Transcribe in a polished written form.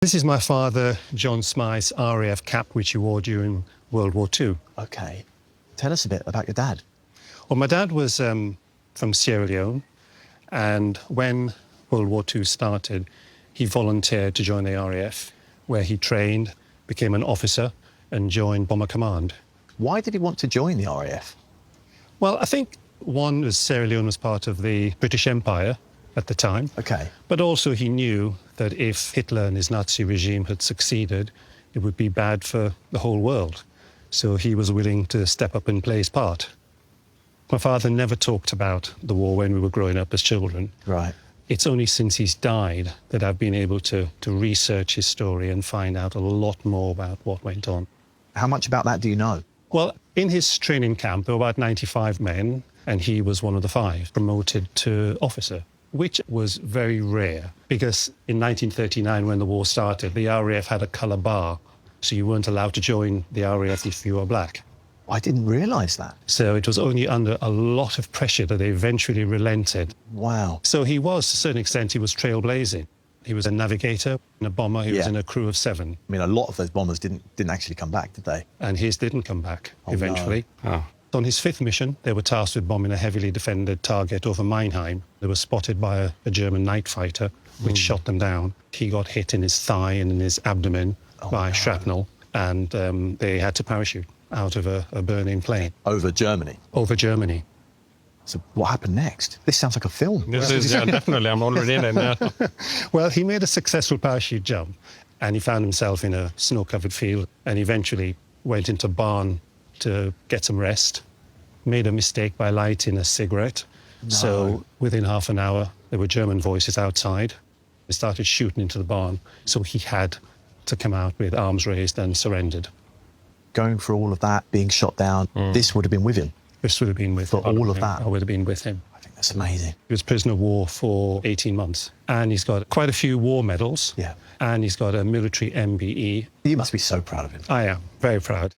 This is my father, John Smythe's RAF cap, which he wore during World War II. OK. Tell us a bit about your dad. Well, my dad was from Sierra Leone, and when World War II started, he volunteered to join the RAF, where he trained, became an officer, and joined Bomber Command. Why did he want to join the RAF? Well, I think one was Sierra Leone was part of the British Empire at the time. OK. But also he knew that if Hitler and his Nazi regime had succeeded, it would be bad for the whole world. So he was willing to step up and play his part. My father never talked about the war when we were growing up as children. Right. It's only since he's died that I've been able to research his story and find out a lot more about what went on. How much about that do you know? Well, in his training camp, there were about 95 men, and he was one of the 5 promoted to officer, which was very rare because in 1939, when the war started, the RAF had a colour bar, so you weren't allowed to join the RAF if you were black. I didn't realise that. So it was only under a lot of pressure that they eventually relented. Wow. So he was, to a certain extent, he was trailblazing. He was a navigator and a bomber. He was in a crew of 7. I mean, a lot of those bombers didn't actually come back, did they? And his didn't come back eventually. No. On his 5th mission, they were tasked with bombing a heavily defended target over Meinheim. They were spotted by a German night fighter, which shot them down. He got hit in his thigh and in his abdomen by shrapnel, and they had to parachute out of a burning plane. Over Germany? Over Germany. So what happened next? This sounds like a film. This is, definitely, I'm already in it, yeah. Well, he made a successful parachute jump, and he found himself in a snow-covered field, and eventually went into a barn to get some rest, made a mistake by lighting a cigarette. No. So within half an hour, there were German voices outside. They started shooting into the barn, so he had to come out with arms raised and surrendered. Going through all of that, being shot down, this would have been with him. This would have been with For him. all of that? I would have been with him. I think that's amazing. He was prisoner of war for 18 months, and he's got quite a few war medals. Yeah. And he's got a military MBE. You must be so proud of him. I am very proud.